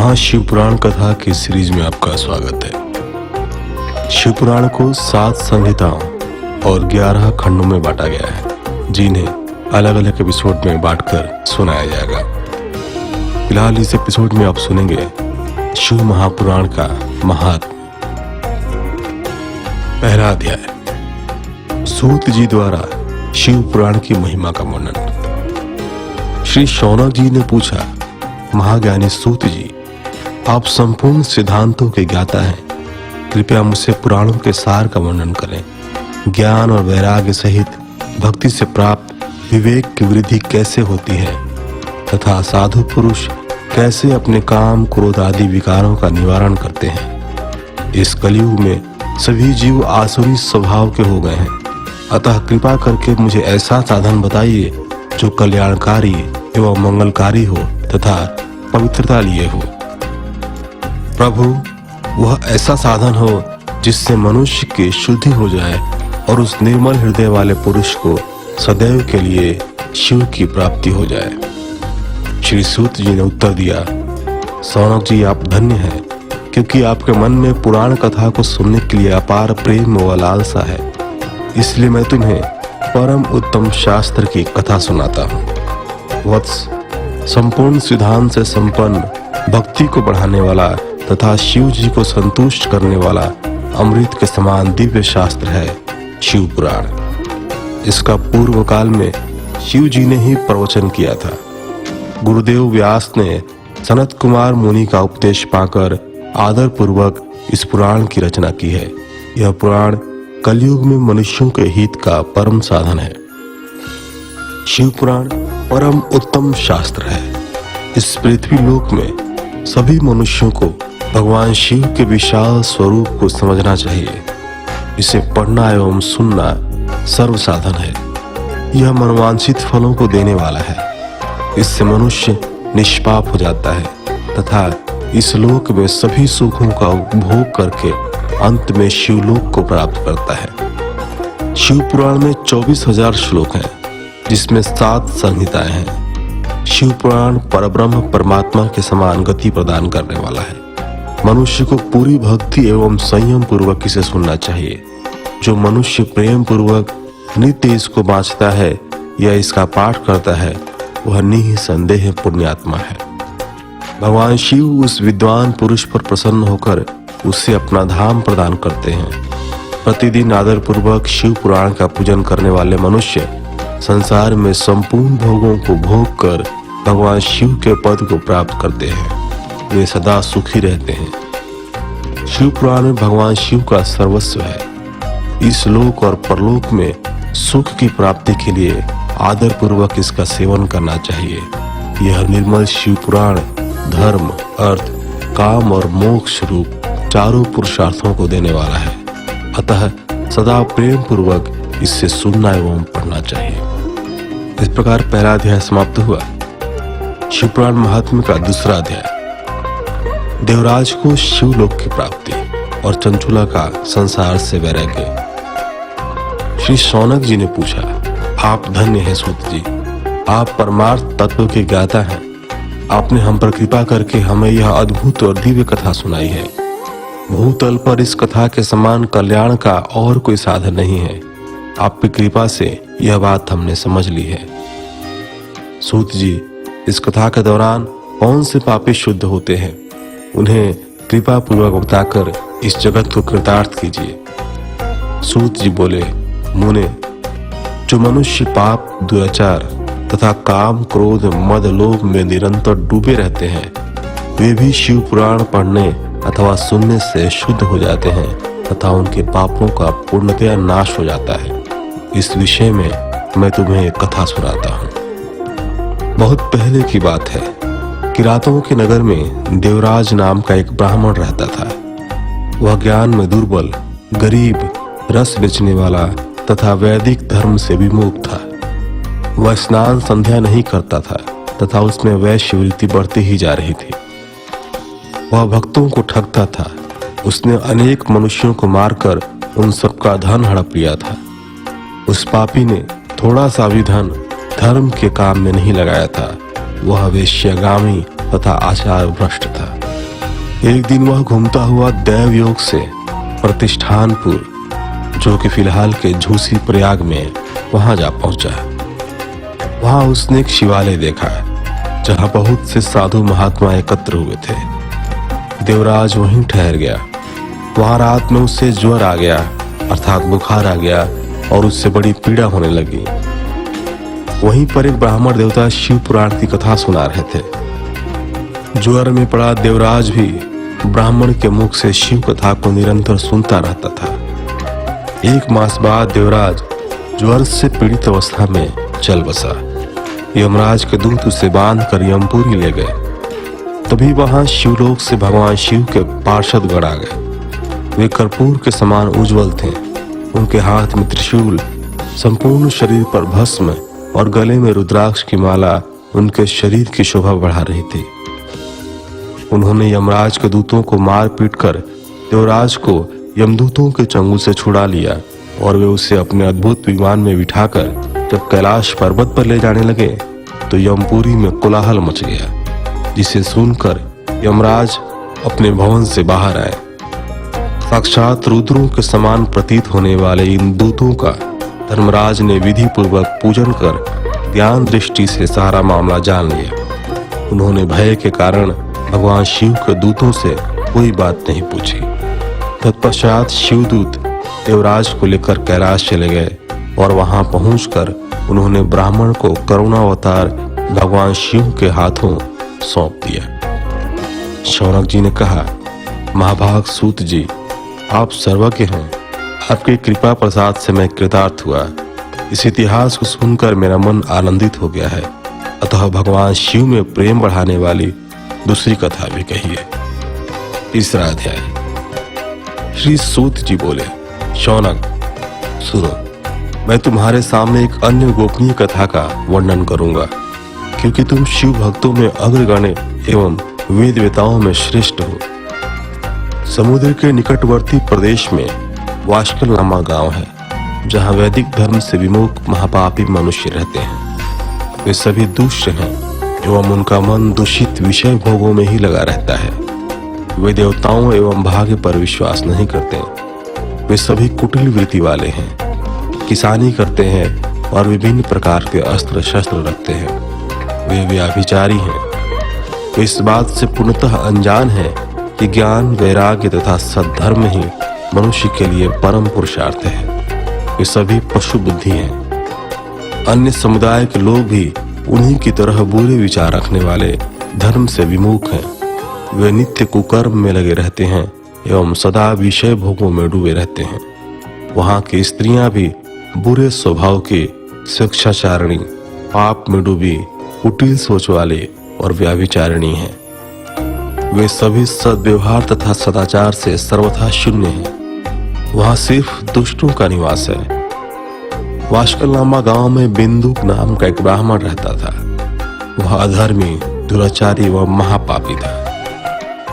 महाशिव पुराण कथा की सीरीज में आपका स्वागत है। शिव पुराण को 7 संहिताओं और 11 खंडों में बांटा गया है, जिन्हें अलग अलग एपिसोड में बांटकर सुनाया जाएगा। फिलहाल इस एपिसोड में आप सुनेंगे शिव महापुराण का महात्म। पहला अध्याय, सूत जी द्वारा शिव पुराण की महिमा का वर्णन। श्री शौनक जी ने पूछा, महाज्ञानी सूत जी, आप संपूर्ण सिद्धांतों के ज्ञाता हैं, कृपया मुझसे पुराणों के सार का वर्णन करें। ज्ञान और वैराग्य सहित भक्ति से प्राप्त विवेक की वृद्धि कैसे होती है तथा साधु पुरुष कैसे अपने काम क्रोध आदि विकारों का निवारण करते हैं। इस कलयुग में सभी जीव आसुरी स्वभाव के हो गए हैं, अतः कृपा करके मुझे ऐसा साधन बताइए जो कल्याणकारी एवं मंगलकारी हो तथा पवित्रता लिए हो। प्रभु, वह ऐसा साधन हो जिससे मनुष्य की शुद्धि हो जाए और उस निर्मल हृदय वाले पुरुष को सदैव के लिए शिव की प्राप्ति हो जाए। श्री सूत जी ने उत्तर दिया, शौनक जी, आप धन्य हैं, क्योंकि आपके मन में पुराण कथा को सुनने के लिए अपार प्रेम व लालसा है। इसलिए मैं तुम्हें परम उत्तम शास्त्र की कथा सुनाता हूँ। वत्स, संपूर्ण सिद्धांत से संपन्न, भक्ति को बढ़ाने वाला तथा शिव जी को संतुष्ट करने वाला अमृत के समान दिव्य शास्त्र है शिव पुराण। इसका पूर्व काल में शिव जी ने ही प्रवचन किया था। गुरुदेव व्यास ने सनत कुमार मुनि का उपदेश पाकर आदर पूर्वक इस पुराण की रचना की है। यह पुराण कलयुग में मनुष्यों के हित का परम साधन है। शिव पुराण परम उत्तम शास्त्र है। इस पृथ्वी लोक में सभी मनुष्यों को भगवान शिव के विशाल स्वरूप को समझना चाहिए। इसे पढ़ना एवं सुनना सर्व साधन है। यह मनवांछित फलों को देने वाला है। इससे मनुष्य निष्पाप हो जाता है तथा इस लोक में सभी सुखों का उपभोग करके अंत में शिवलोक को प्राप्त करता है। शिव पुराण में 24,000 श्लोक हैं, जिसमें 7 संहिताएं हैं। शिव पुराण परब्रह्म परमात्मा के समान गति प्रदान करने वाला है। मनुष्य को पूरी भक्ति एवं संयम पूर्वक इसे सुनना चाहिए। जो मनुष्य प्रेम पूर्वक नित्य इसको बाँचता है या इसका पाठ करता है, वह निसंदेह पुण्यात्मा है। भगवान शिव उस विद्वान पुरुष पर प्रसन्न होकर उससे अपना धाम प्रदान करते हैं। प्रतिदिन आदर पूर्वक शिव पुराण का पूजन करने वाले मनुष्य संसार में संपूर्ण भोगों को भोग कर भगवान शिव के पद को प्राप्त करते हैं। वे सदा सुखी रहते हैं। शिव पुराण में भगवान शिव का सर्वस्व है। इस लोक और परलोक में सुख की प्राप्ति के लिए आदर पूर्वक इसका सेवन करना चाहिए। यह निर्मल शिव पुराण धर्म, अर्थ, काम और मोक्ष रूप चारों पुरुषार्थों को देने वाला है। अतः सदा प्रेम पूर्वक इससे सुनना एवं पढ़ना चाहिए। इस प्रकार पहला अध्याय समाप्त हुआ। शिव पुराण महात्म्य का दूसरा अध्याय, देवराज को शिवलोक की प्राप्ति और चंचुला का संसार से वैराग्य। श्री शौनक जी ने पूछा, आप धन्य हैं सूत जी, आप परमार्थ तत्व के ज्ञाता हैं। आपने हम पर कृपा करके हमें यह अद्भुत और दिव्य कथा सुनाई है। भूतल पर इस कथा के समान कल्याण का और कोई साधन नहीं है। आपकी कृपा से यह बात हमने समझ ली है। सूत जी, इस कथा के दौरान कौन से पापी शुद्ध होते हैं, उन्हें कृपा पूर्वक बताकर इस जगत को कृतार्थ कीजिए। सूत जी बोले, मुने, जो मनुष्य पाप, दुराचार तथा काम, क्रोध, मद, लोभ में निरंतर डूबे रहते हैं, वे भी शिव पुराण पढ़ने अथवा सुनने से शुद्ध हो जाते हैं तथा उनके पापों का पूर्णतया नाश हो जाता है। इस विषय में मैं तुम्हें एक कथा सुनाता हूँ। बहुत पहले की बात है। किरातों के नगर में देवराज नाम का एक ब्राह्मण रहता था। वह ज्ञान में दुर्बल, गरीब, रस बेचने वाला तथा वैदिक धर्म से विमुख था। वह स्नान संध्या नहीं करता था तथा उसमें वैश्यवृत्ति बढ़ती ही जा रही थी। वह भक्तों को ठगता था। उसने अनेक मनुष्यों को मारकर उन सबका धन हड़प लिया था। उस पापी ने थोड़ा सा भी धन धर्म के काम में नहीं लगाया था। वह वेश्यागामी तथा आचार भ्रष्ट था। एक दिन वह घूमता हुआ दैवयोग से प्रतिष्ठानपुर, जो कि फिलहाल के झूसी प्रयाग में, वहां जा पहुंचा। वहां उसने एक शिवालय देखा जहां बहुत से साधु महात्मा एकत्र हुए थे। देवराज वहीं ठहर गया। वहां रात में उससे ज्वर आ गया, अर्थात बुखार आ गया, और उससे बड़ी पीड़ा होने लगी। वहीं पर एक ब्राह्मण देवता शिव पुराण की कथा सुना रहे थे। ज्वर में पड़ा देवराज भी ब्राह्मण के मुख से शिव कथा को निरंतर सुनता रहता था। 1 मास बाद देवराज ज्वर से पीड़ित अवस्था में चल बसा। यमराज के दूत उसे बांधकर यमपुरी ले गए। तभी वहां शिवलोक से भगवान शिव के पार्षदगण आ गए। वे कर्पूर के समान उज्जवल थे। उनके हाथ में त्रिशूल, संपूर्ण शरीर पर भस्म और गले में रुद्राक्ष की माला उनके शरीर की शोभा बढ़ा रही थी। उन्होंने यमराज के दूतों को मार पीट कर देवराज को यमदूतों के चंगुल से छुड़ा लिया, और वे उसे अपने अद्भुत विमान में बिठाकर जब कैलाश पर्वत पर ले जाने लगे तो यमपुरी में कोलाहल मच गया, जिसे सुनकर यमराज अपने भवन से बाहर आए। साक्षात रुद्रों के समान प्रतीत होने वाले इन दूतों का धर्मराज ने विधि पूर्वक पूजन कर ज्ञान दृष्टि से सारा मामला जान लिया। उन्होंने भय के कारण भगवान शिव के दूतों से कोई बात नहीं पूछी। तत्पश्चात शिवदूत देवराज को लेकर कैलाश चले गए, और वहां पहुंचकर उन्होंने ब्राह्मण को करुणावतार भगवान शिव के हाथों सौंप दिया। शौनक जी ने कहा, महाभाग सूत जी, आप सर्वज्ञ हैं। आपकी कृपा प्रसाद से मैं कृतार्थ हुआ। इस इतिहास को सुनकर मेरा मन आनंदित हो गया है। अतः भगवान शिव में प्रेम बढ़ाने वाली दूसरी कथा भी कहिए। 3रा अध्याय। श्री सूत जी बोले, शौनक सुनो, मैं तुम्हारे सामने एक अन्य गोपनीय कथा का वर्णन करूंगा, क्योंकि तुम शिव भक्तों में अग्रगण्य एवं वेद वेताओं में श्रेष्ठ हो। समुद्र के निकटवर्ती प्रदेश में वाष्कल नामा गांव है, जहां वैदिक धर्म से विमुख महापापी मनुष्य रहते हैं। वे सभी दुष्ट हैं एवं उनका मन दूषित विषय भोगों में ही लगा रहता है। वे देवताओं एवं भाग्य पर विश्वास नहीं करते। वे सभी कुटिल वृत्ति वाले हैं, किसानी करते हैं और विभिन्न प्रकार के अस्त्र शस्त्र रखते हैं। वे व्यभिचारी हैं। वे इस बात से पूर्णतः अनजान हैं कि ज्ञान, वैराग्य तथा सद्धर्म ही मनुष्य के लिए परम पुरुषार्थ है। वे सभी पशु बुद्धि हैं। अन्य समुदाय के लोग भी उन्हीं की तरह बुरे विचार रखने वाले धर्म से विमुख हैं। वे नित्य कुकर्म में लगे रहते हैं एवं सदा विषय भोगों में डूबे रहते हैं। वहां की स्त्रियां भी बुरे स्वभाव की, शिक्षाचारिणी, पाप में डूबी, कुटिल सोच वाले और व्यभिचारिणी हैं। वे सभी सद्व्यवहार तथा सदाचार से सर्वथा शून्य हैं। वहां सिर्फ दुष्टों का निवास है। वाष्कल नामा गांव में बिंदुक नाम का एक ब्राह्मण रहता था। वह अधर्मी, दुराचारी व महापापी था।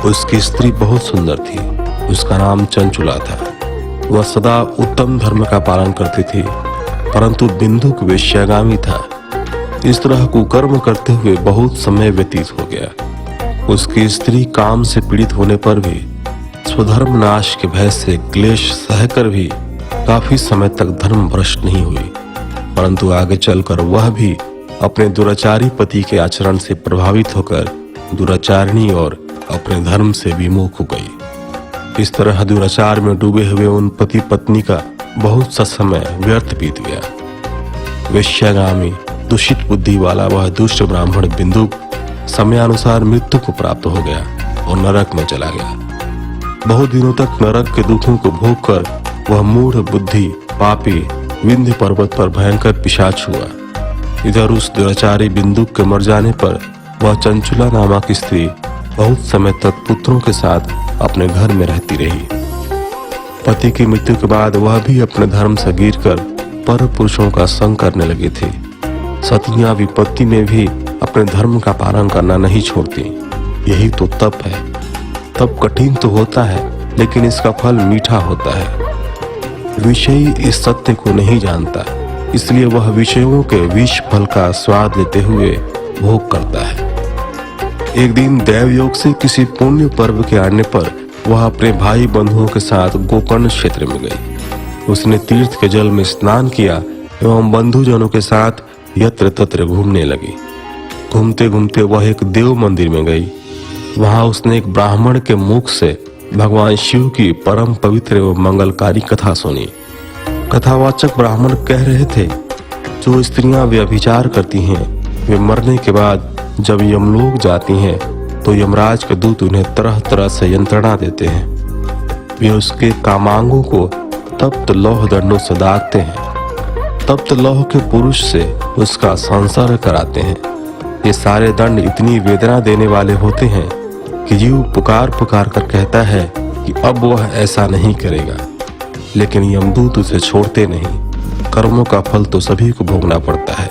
उसकी स्त्री बहुत सुंदर थी। उसका नाम चंचुला था। वह सदा उत्तम धर्म का पालन करती थी, परंतु बिंदुक वेश्यागामी था। इस तरह कुकर्म करते हुए बहुत समय व्यतीत हो गया। उसकी स्त्री काम से पीड़ित होने पर भी स्वधर्म नाश के भय से क्लेश सहकर भी काफी समय तक धर्म भ्रष्ट नहीं हुई, परंतु आगे चलकर वह भी अपने दुराचारी पति के आचरण से प्रभावित होकर दुराचारिणी और अपने धर्म से विमुख हो गई। इस तरह दुराचार में डूबे हुए उन पति पत्नी का बहुत सा समय व्यर्थ बीत गया। वेश्यागामी, दूषित बुद्धि वाला वह दुष्ट ब्राह्मण बिंदुक समयानुसार मृत्यु को प्राप्त हो गया और नरक में चला गया। बहुत दिनों तक नरक के दुखों को भोग कर वह मूढ़ बुद्धि पापी विंध्य पर्वत पर भयंकर पिशाच हुआ। इधर उस दुराचारी बिंदुक के मर जाने पर वह चंचुला नामक स्त्री बहुत समय तक पुत्रों के साथ अपने घर में रहती रही। पति की मृत्यु के बाद वह भी अपने धर्म से गिरकर पर पुरुषों का संग करने लगी थी। सतियां विपत्ति में भी अपने धर्म का पालन करना नहीं छोड़ती। यही तो तप है। तप कठिन तो होता है, लेकिन इसका फल मीठा होता है। विषयी इस सत्य को नहीं जानता, इसलिए वह विषयों के विष फल का स्वाद लेते हुए भोग करता है। एक दिन देवयोग से किसी पुण्य पर्व के आने पर वह अपने भाई बंधुओं के साथ गोकर्ण क्षेत्र में गई। उसने तीर्थ के जल में स्नान किया एवं बंधुजनों के साथ यत्र तत्र घूमने लगी। घूमते घूमते वह एक देव मंदिर में गई। वहां उसने एक ब्राह्मण के मुख से भगवान शिव की परम पवित्र एवं मंगलकारी कथा सुनी। कथावाचक ब्राह्मण कह रहे थे, जो स्त्रियां व्यभिचार करती हैं वे मरने के बाद जब यमलोक जाती हैं तो यमराज के दूत उन्हें तरह तरह से यंत्रणा देते हैं। वे उसके कामांगों को तप्त लौह दंडों से दागते हैं। तप्त लौह के पुरुष से उसका संसर्ग कराते हैं। ये सारे दंड इतनी वेदना देने वाले होते हैं कि जीव पुकार पुकार कर कहता है कि अब वह ऐसा नहीं करेगा, लेकिन यमदूत उसे छोड़ते नहीं। कर्मों का फल तो सभी को भोगना पड़ता है।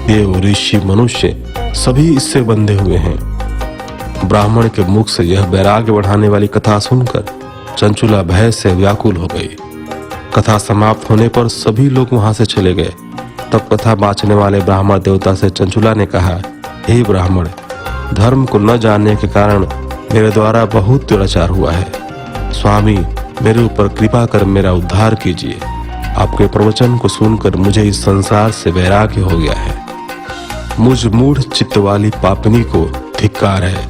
देव, ऋषि, मनुष्य सभी इससे बंधे हुए हैं। ब्राह्मण के मुख से यह वैराग्य बढ़ाने वाली कथा सुनकर चंचुला भय से व्याकुल हो गई। कथा समाप्त होने पर सभी लोग वहां से चले गए। तब कथा बांचने वाले ब्राह्मण देवता से चंचुला ने कहा, हे ब्राह्मण, धर्म को न जानने के कारण मेरे द्वारा बहुत दुराचार हुआ है। स्वामी, मेरे ऊपर कृपा कर मेरा उद्धार कीजिए। आपके प्रवचन को सुनकर मुझे इस संसार से वैराग्य हो गया है। मुझ मूढ़ चित्त वाली पापनी को धिक्कार है।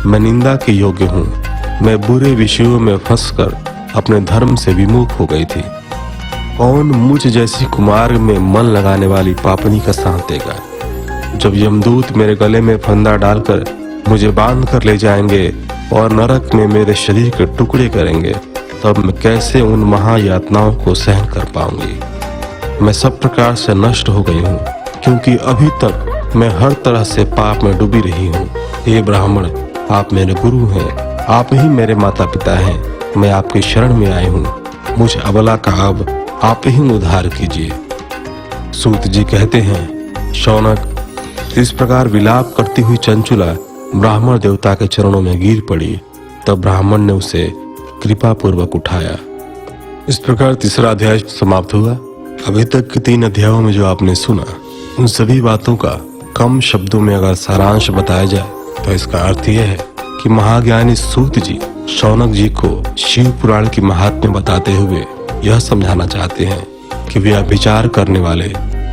मैं निंदा के योग्य हूँ। मैं बुरे विषयों में फंसकर अपने धर्म से विमुख हो गई थी। कौन मुझ जैसी कुमार्ग में मन लगाने वाली पापनी का साथ देगा? जब यमदूत मेरे गले में फंदा डालकर मुझे बांध कर ले जाएंगे और नरक में मेरे शरीर के टुकड़े करेंगे, तब मैं कैसे उन महायातनाओं को सहन कर पाऊंगी। मैं सब प्रकार से नष्ट हो गई हूँ, क्योंकि अभी तक मैं हर तरह से पाप में डूबी रही हूँ। हे ब्राह्मण, आप मेरे गुरु हैं, आप ही मेरे माता पिता हैं। मैं आपकी शरण में आई हूँ। मुझ अबला का अब आप ही उद्धार कीजिए। सूत जी कहते हैं, शौनक, इस प्रकार विलाप करती हुई चंचुला ब्राह्मण देवता के चरणों में गिर पड़ी। तब ब्राह्मण ने उसे कृपा पूर्वक उठाया। इस प्रकार तीसरा अध्याय समाप्त हुआ। अभी तक के 3 अध्यायों में जो आपने सुना, उन सभी बातों का कम शब्दों में अगर सारांश बताया जाए तो इसका अर्थ यह है कि महाज्ञानी सूत जी शौनक जी को शिव पुराण की महात्म्य बताते हुए यह समझाना चाहते हैं कि वे अभिचार करने वाले,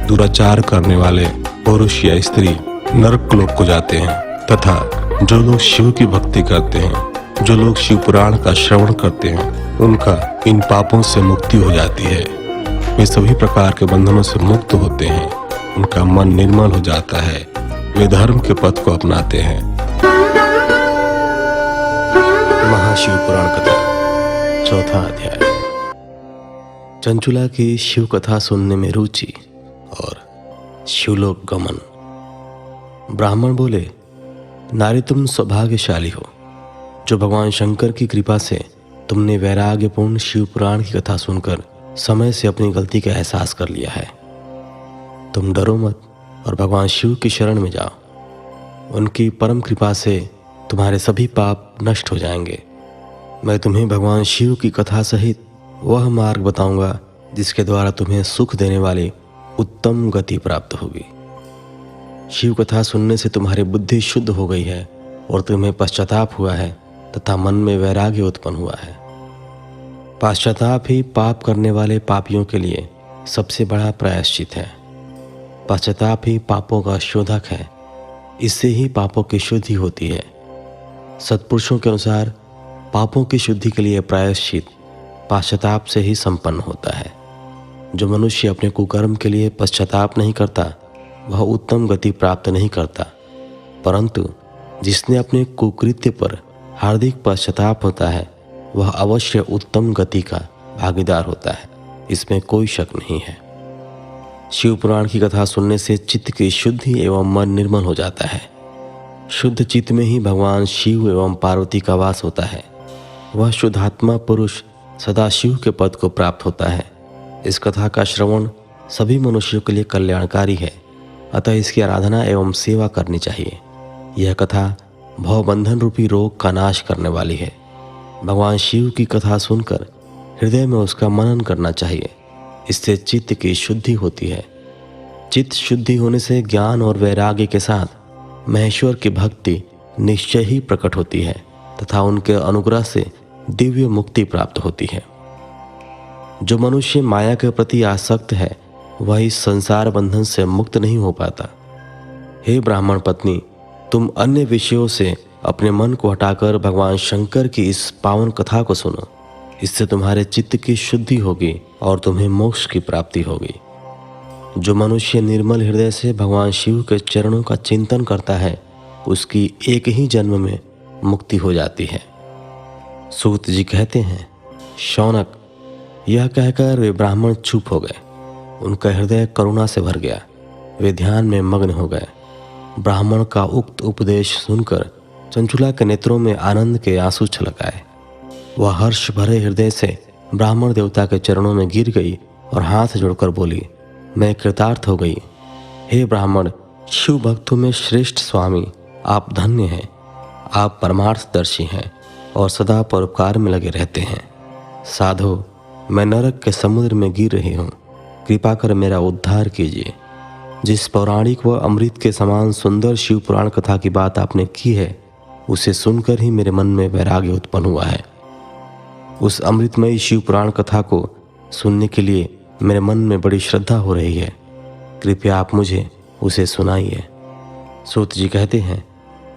दुराचार करने वाले पुरुष या स्त्री नरक लोक को जाते हैं, तथा जो लोग शिव की भक्ति करते हैं, जो लोग शिव पुराण का श्रवण करते हैं, उनका इन पापों से मुक्ति हो जाती है। वे सभी प्रकार के बंधनों से मुक्त होते हैं। उनका मन निर्मल हो जाता है। वे धर्म के पथ को अपनाते हैं। महाशिव पुराण कथा, चौथा अध्याय। चंचुला की शिव कथा सुनने में रुचि और शिवलोक गमन। ब्राह्मण बोले, नारी, तुम सौभाग्यशाली हो जो भगवान शंकर की कृपा से तुमने वैराग्यपूर्ण शिव पुराण की कथा सुनकर समय से अपनी गलती का एहसास कर लिया है। तुम डरो मत और भगवान शिव की शरण में जाओ। उनकी परम कृपा से तुम्हारे सभी पाप नष्ट हो जाएंगे। मैं तुम्हें भगवान शिव की कथा सहित वह मार्ग बताऊंगा जिसके द्वारा तुम्हें सुख देने वाली उत्तम गति प्राप्त होगी। शिव कथा सुनने से तुम्हारी बुद्धि शुद्ध हो गई है और तुम्हें पश्चाताप हुआ है तथा मन में वैराग्य उत्पन्न हुआ है। पश्चाताप ही पाप करने वाले पापियों के लिए सबसे बड़ा प्रायश्चित है। पश्चाताप ही पापों का शोधक है। इससे ही पापों की शुद्धि होती है। सत्पुरुषों के अनुसार पापों की शुद्धि के लिए प्रायश्चित पश्चाताप से ही संपन्न होता है। जो मनुष्य अपने कुकर्म के लिए पश्चाताप नहीं करता वह उत्तम गति प्राप्त नहीं करता, परंतु जिसने अपने कुकृत्य पर हार्दिक पश्चाताप होता है वह अवश्य उत्तम गति का भागीदार होता है। इसमें कोई शक नहीं है। शिव पुराण की कथा सुनने से चित्त की शुद्धि एवं मन निर्मल हो जाता है। शुद्ध चित्त में ही भगवान शिव एवं पार्वती का वास होता है। वह शुद्धात्मा पुरुष सदा शिव के पद को प्राप्त होता है। इस कथा का श्रवण सभी मनुष्यों के लिए कल्याणकारी है, अतः इसकी आराधना एवं सेवा करनी चाहिए। यह कथा भवबंधन रूपी रोग का नाश करने वाली है। भगवान शिव की कथा सुनकर हृदय में उसका मनन करना चाहिए। इससे चित्त की शुद्धि होती है। चित्त शुद्धि होने से ज्ञान और वैराग्य के साथ महेश्वर की भक्ति निश्चय ही प्रकट होती है तथा उनके अनुग्रह से दिव्य मुक्ति प्राप्त होती है। जो मनुष्य माया के प्रति आसक्त है वह इस संसार बंधन से मुक्त नहीं हो पाता। हे ब्राह्मण पत्नी, तुम अन्य विषयों से अपने मन को हटाकर भगवान शंकर की इस पावन कथा को सुनो। इससे तुम्हारे चित्त की शुद्धि होगी और तुम्हें मोक्ष की प्राप्ति होगी। जो मनुष्य निर्मल हृदय से भगवान शिव के चरणों का चिंतन करता है उसकी एक ही जन्म में मुक्ति हो जाती है। सूत जी कहते हैं, शौनक, यह कहकर वे ब्राह्मण चुप हो गए। उनका हृदय करुणा से भर गया। वे ध्यान में मग्न हो गए। ब्राह्मण का उक्त उपदेश सुनकर चंचुला के नेत्रों में आनंद के आंसू छलक आए। वह हर्ष भरे हृदय से ब्राह्मण देवता के चरणों में गिर गई और हाथ जोड़कर बोली, मैं कृतार्थ हो गई। हे ब्राह्मण, शिव भक्तों में श्रेष्ठ स्वामी, आप धन्य हैं। आप परमार्थदर्शी हैं और सदा परोपकार में लगे रहते हैं। साधो, मैं नरक के समुद्र में गिर रही हूँ, कृपा कर मेरा उद्धार कीजिए। जिस पौराणिक व अमृत के समान सुंदर शिव पुराण कथा की बात आपने की है उसे सुनकर ही मेरे मन में वैराग्य उत्पन्न हुआ है। उस अमृतमयी शिव पुराण कथा को सुनने के लिए मेरे मन में बड़ी श्रद्धा हो रही है। कृपया आप मुझे उसे सुनाइए। सूत जी कहते हैं,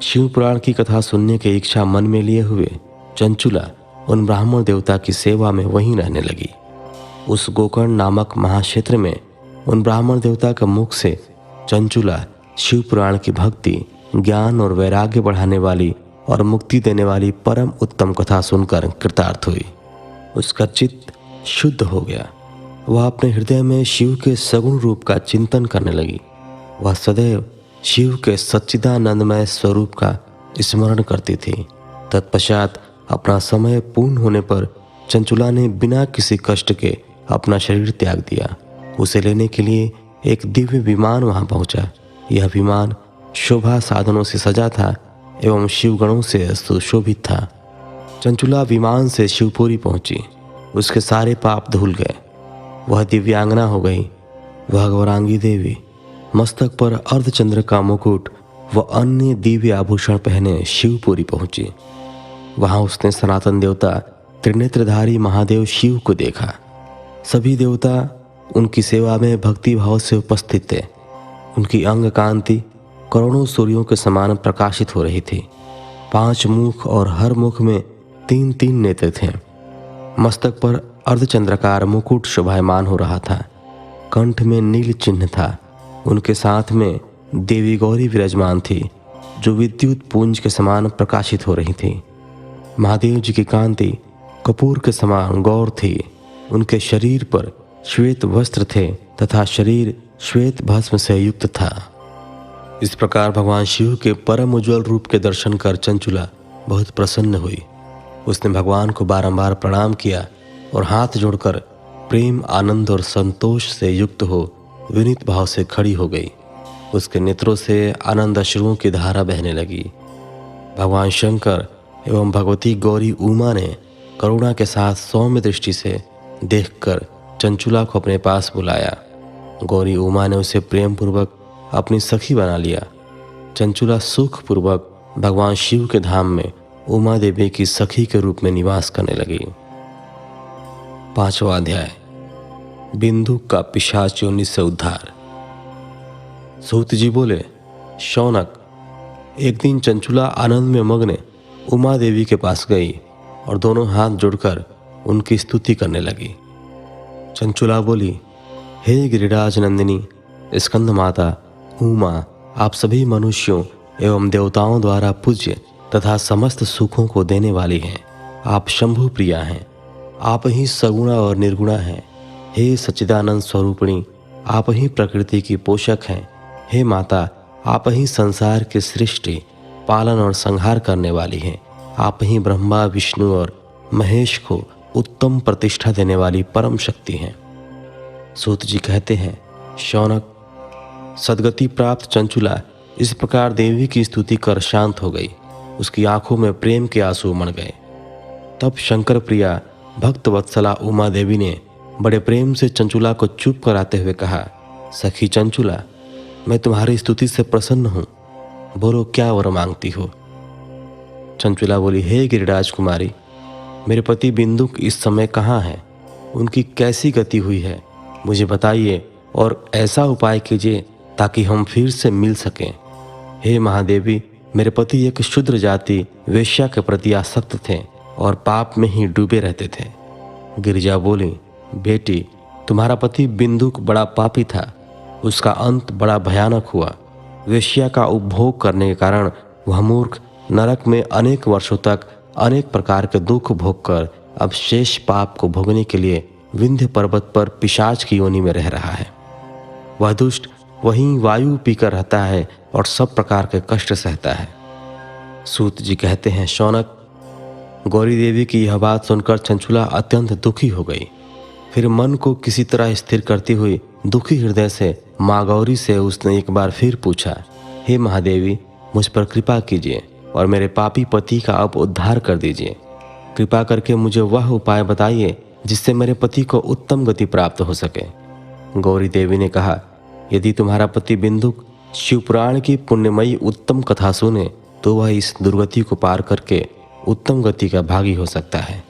शिव पुराण की कथा सुनने की इच्छा मन में लिए हुए चंचुला उन ब्राह्मण देवता की सेवा में वहीं रहने लगी। उस गोकर्ण नामक महाक्षेत्र में उन ब्राह्मण देवता के मुख से चंचुला शिव पुराण की भक्ति, ज्ञान और वैराग्य बढ़ाने वाली और मुक्ति देने वाली परम उत्तम कथा सुनकर कृतार्थ हुई। उसका चित्त शुद्ध हो गया। वह अपने हृदय में शिव के सगुण रूप का चिंतन करने लगी। वह सदैव शिव के सच्चिदानंदमय स्वरूप का स्मरण करती थी। तत्पश्चात अपना समय पूर्ण होने पर चंचुला ने बिना किसी कष्ट के अपना शरीर त्याग दिया। उसे लेने के लिए एक दिव्य विमान वहां पहुंचा। यह विमान शोभा साधनों से सजा था एवं शिवगणों से सुशोभित था। चंचुला विमान से शिवपुरी पहुंची। उसके सारे पाप धुल गए। वह दिव्यांगना हो गई। वह गौरांगी देवी मस्तक पर अर्धचंद्र का मुकुट व अन्य दिव्य आभूषण पहने शिवपुरी पहुंची। वहां उसने सनातन देवता त्रिनेत्रधारी महादेव शिव को देखा। सभी देवता उनकी सेवा में भक्ति भाव से उपस्थित थे। उनकी अंग कांति करोड़ों सूर्यों के समान प्रकाशित हो रही थी। 5 मुख और हर मुख में 3-3 नेत्र थे। मस्तक पर अर्धचंद्राकार मुकुट शोभायमान हो रहा था। कंठ में नील चिन्ह था। उनके साथ में देवी गौरी विराजमान थी जो विद्युत पुंज के समान प्रकाशित हो रही थी। महादेव जी की कांति कपूर के समान गौर थी। उनके शरीर पर श्वेत वस्त्र थे तथा शरीर श्वेत भस्म से युक्त था। इस प्रकार भगवान शिव के परम उज्ज्वल रूप के दर्शन कर चंचुला बहुत प्रसन्न हुई। उसने भगवान को बारंबार प्रणाम किया और हाथ जोड़कर प्रेम, आनंद और संतोष से युक्त हो विनीत भाव से खड़ी हो गई। उसके नेत्रों से आनंद अश्रुओं की धारा बहने लगी। भगवान शंकर एवं भगवती गौरी उमा ने करुणा के साथ सौम्य दृष्टि से देखकर चंचुला को अपने पास बुलाया। गौरी उमा ने उसे प्रेम पूर्वक अपनी सखी बना लिया। चंचुला सुख पूर्वक भगवान शिव के धाम में उमा देवी की सखी के रूप में निवास करने लगी। 5वां अध्याय, बिंदु का पिशाच योनि से उद्धार। सूत जी बोले, शौनक, एक दिन चंचुला आनंद में मग्न उमा देवी के पास गई और दोनों हाथ जोड़कर उनकी स्तुति करने लगी। चंचुला बोली, हे गिरिराज नंदिनी, स्कंद माता उमा, आप सभी मनुष्यों एवं देवताओं द्वारा पूज्य तथा समस्त सुखों को देने वाली हैं। आप शंभु प्रिया हैं। आप ही सगुणा और निर्गुणा हैं। हे सच्चिदानंद स्वरूपिणी, आप ही प्रकृति की पोषक हैं। हे माता, आप ही संसार के सृष्टि, पालन और संहार करने वाली हैं। आप ही ब्रह्मा, विष्णु और महेश को उत्तम प्रतिष्ठा देने वाली परम शक्ति हैं। सूत जी कहते हैं, शौनक, सदगति प्राप्त चंचुला इस प्रकार देवी की स्तुति कर शांत हो गई। उसकी आंखों में प्रेम के आंसू उमड़ गए। तब शंकर प्रिया भक्त वत्सला उमा देवी ने बड़े प्रेम से चंचुला को चुप कराते हुए कहा, सखी चंचुला, मैं तुम्हारी स्तुति से प्रसन्न हूँ। बोलो, क्या वर मांगती हो? चंचुला बोली, हे गिरिराज कुमारी, मेरे पति बिंदुक इस समय कहाँ हैं? उनकी कैसी गति हुई है, मुझे बताइए और ऐसा उपाय कीजिए ताकि हम फिर से मिल सकें। हे महादेवी, मेरे पति एक शूद्र जाति वेश्या के प्रति आसक्त थे और पाप में ही डूबे रहते थे। गिरिजा बोली, बेटी, तुम्हारा पति बिंदुक बड़ा पापी था, उसका अंत बड़ा भयानक हुआ। वेश्या का उपभोग करने के कारण वह मूर्ख नरक में अनेक वर्षों तक अनेक प्रकार के दुख भोग कर अब शेष पाप को भोगने के लिए विंध्य पर्वत पर पिशाच की योनि में रह रहा है। वह दुष्ट वहीं वायु पीकर रहता है और सब प्रकार के कष्ट सहता है। सूत जी कहते हैं, शौनक, गौरी देवी की यह बात सुनकर चंचुला अत्यंत दुखी हो गई। फिर मन को किसी तरह स्थिर करती हुई दुखी हृदय से माँ गौरी से उसने एक बार फिर पूछा, हे महादेवी, मुझ पर कृपा कीजिए और मेरे पापी पति का अब उद्धार कर दीजिए। कृपा करके मुझे वह उपाय बताइए जिससे मेरे पति को उत्तम गति प्राप्त हो सके। गौरी देवी ने कहा, यदि तुम्हारा पति बिंदुक शिवपुराण की पुण्यमयी उत्तम कथा सुने तो वह इस दुर्गति को पार करके उत्तम गति का भागी हो सकता है।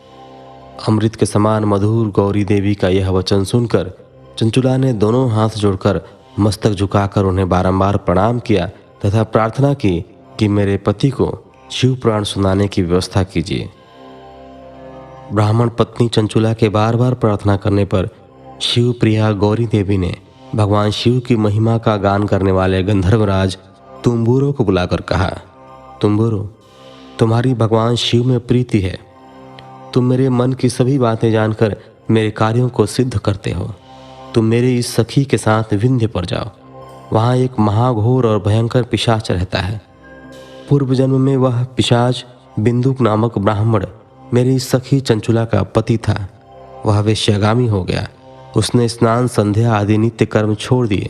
अमृत के समान मधुर गौरी देवी का यह वचन सुनकर चंचुला ने दोनों हाथ जोड़कर मस्तक झुकाकर उन्हें बारंबार प्रणाम किया तथा प्रार्थना की कि मेरे पति को शिव पुराण सुनाने की व्यवस्था कीजिए। ब्राह्मण पत्नी चंचुला के बार बार प्रार्थना करने पर शिव प्रिया गौरी देवी ने भगवान शिव की महिमा का गान करने वाले गंधर्वराज तुम्बुरो को बुलाकर कहा, तुम्बुरो, तुम्हारी भगवान शिव में प्रीति है। तुम मेरे मन की सभी बातें जानकर मेरे कार्यों को सिद्ध करते हो। तुम मेरे इस सखी के साथ विंध्य पर जाओ। वहाँ एक महाघोर और भयंकर पिशाच रहता है। पूर्व जन्म में वह पिशाच बिंदुक नामक ब्राह्मण मेरी सखी चंचुला का पति था। वह वेश्यागामी हो गया। उसने स्नान, संध्या आदि नित्य कर्म छोड़ दिए।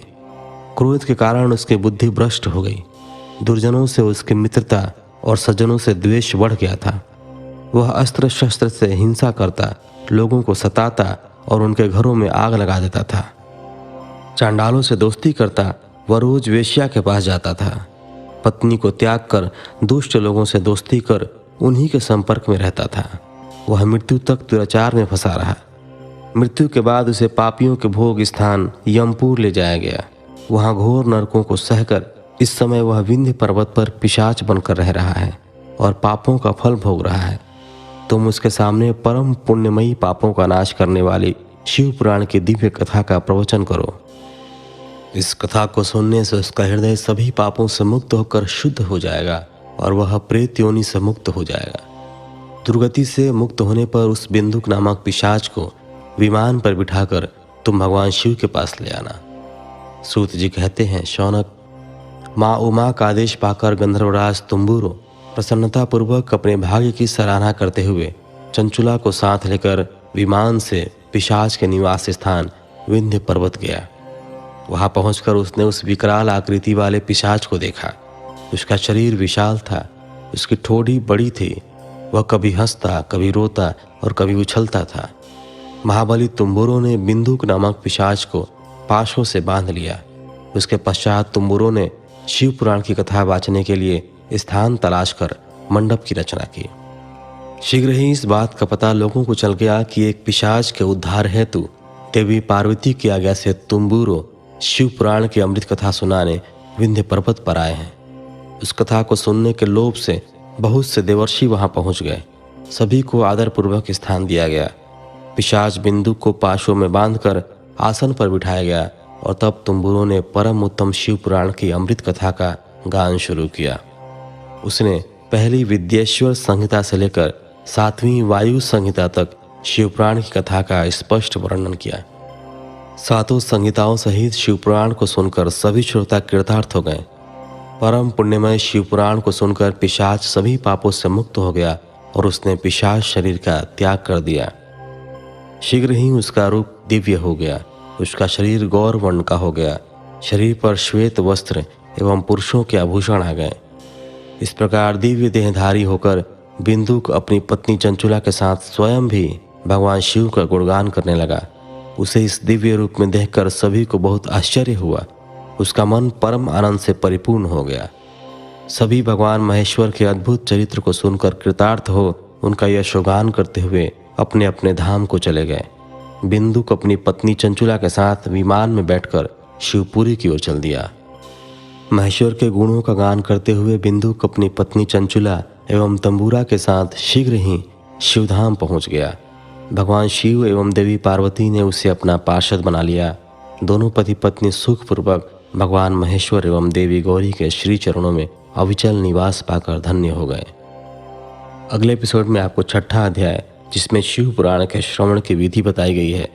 क्रोध के कारण उसकी बुद्धि भ्रष्ट हो गई। दुर्जनों से उसकी मित्रता और सज्जनों से द्वेष बढ़ गया था। वह अस्त्र शस्त्र से हिंसा करता, लोगों को सताता और उनके घरों में आग लगा देता था। चांडालों से दोस्ती करता, वह रोज वेश्या के पास जाता था। पत्नी को त्याग कर दुष्ट लोगों से दोस्ती कर उन्हीं के संपर्क में रहता था। वह मृत्यु तक दुराचार में फंसा रहा। मृत्यु के बाद उसे पापियों के भोग स्थान यमपुर ले जाया गया। वहाँ घोर नरकों को सहकर इस समय वह विंध्य पर्वत पर पिशाच बनकर रह रहा है और पापों का फल भोग रहा है। तुम उसके सामने परम पुण्यमयी पापों का नाश करने वाली शिव पुराण की दिव्य कथा का प्रवचन करो। इस कथा को सुनने से उसका हृदय सभी पापों से मुक्त होकर शुद्ध हो जाएगा और वह प्रेत योनि से मुक्त हो जाएगा। दुर्गति से मुक्त होने पर उस बिंदुक नामक पिशाच को विमान पर बिठाकर तुम भगवान शिव के पास ले आना। सूत जी कहते हैं, शौनक, माँ उमा का आदेश पाकर गंधर्वराज तुम्बुरो प्रसन्नतापूर्वक अपने भाग्य की सराहना करते हुए चंचुला को साथ लेकर विमान से पिशाच के निवास स्थान विंध्य पर्वत गया। वहां पहुंचकर उसने उस विकराल आकृति वाले पिशाच को देखा। उसका शरीर विशाल था, उसकी ठोड़ी बड़ी थी। वह कभी हंसता, कभी रोता और कभी उछलता था। महाबली तुम्बुरो ने बिंदुक नामक पिशाच को पाशों से बांध लिया। उसके पश्चात तुम्बुरो ने शिव पुराण की कथा वाचने के लिए स्थान तलाश कर मंडप की रचना की। शीघ्र ही इस बात का पता लोगों को चल गया कि एक पिशाच के उद्धार हेतु देवी पार्वती की आज्ञा से तुम्बुरो शिव पुराण की अमृत कथा सुनाने विंध्य पर्वत पर आए हैं। उस कथा को सुनने के लोभ से बहुत से देवर्षि वहां पहुंच गए। सभी को आदरपूर्वक स्थान दिया गया। पिशाच बिंदु को पाशों में बांधकर आसन पर बिठाया गया और तब तुम्बुरो ने परम उत्तम शिव पुराण की अमृत कथा का गान शुरू किया। उसने पहली विद्येश्वर संहिता से लेकर 7वीं वायु संहिता तक शिव पुराण की कथा का स्पष्ट वर्णन किया। 7 संहिताओं सहित शिव पुराण को सुनकर सभी श्रोता कृतार्थ हो गए। परम पुण्यमय शिव पुराण को सुनकर पिशाच सभी पापों से मुक्त हो गया और उसने पिशाच शरीर का त्याग कर दिया। शीघ्र ही उसका रूप दिव्य हो गया। उसका शरीर गौर वर्ण का हो गया। शरीर पर श्वेत वस्त्र एवं पुरुषों के आभूषण आ गए। इस प्रकार दिव्य देहधारी होकर बिंदुक अपनी पत्नी चंचुला के साथ स्वयं भी भगवान शिव का गुणगान करने लगा। उसे इस दिव्य रूप में देखकर सभी को बहुत आश्चर्य हुआ। उसका मन परम आनंद से परिपूर्ण हो गया। सभी भगवान महेश्वर के अद्भुत चरित्र को सुनकर कृतार्थ हो उनका यशोगान करते हुए अपने अपने धाम को चले गए। बिंदुक अपनी पत्नी चंचुला के साथ विमान में बैठकर शिवपुरी की ओर चल दिया। महेश्वर के गुणों का गान करते हुए बिंदुक अपनी पत्नी चंचुला एवं तंबूरा के साथ शीघ्र ही शिवधाम पहुंच गया। भगवान शिव एवं देवी पार्वती ने उसे अपना पार्षद बना लिया। दोनों पति पत्नी सुखपूर्वक भगवान महेश्वर एवं देवी गौरी के श्री चरणों में अविचल निवास पाकर धन्य हो गए। अगले एपिसोड में आपको छठा अध्याय, जिसमें शिव पुराण के श्रवण की विधि बताई गई है,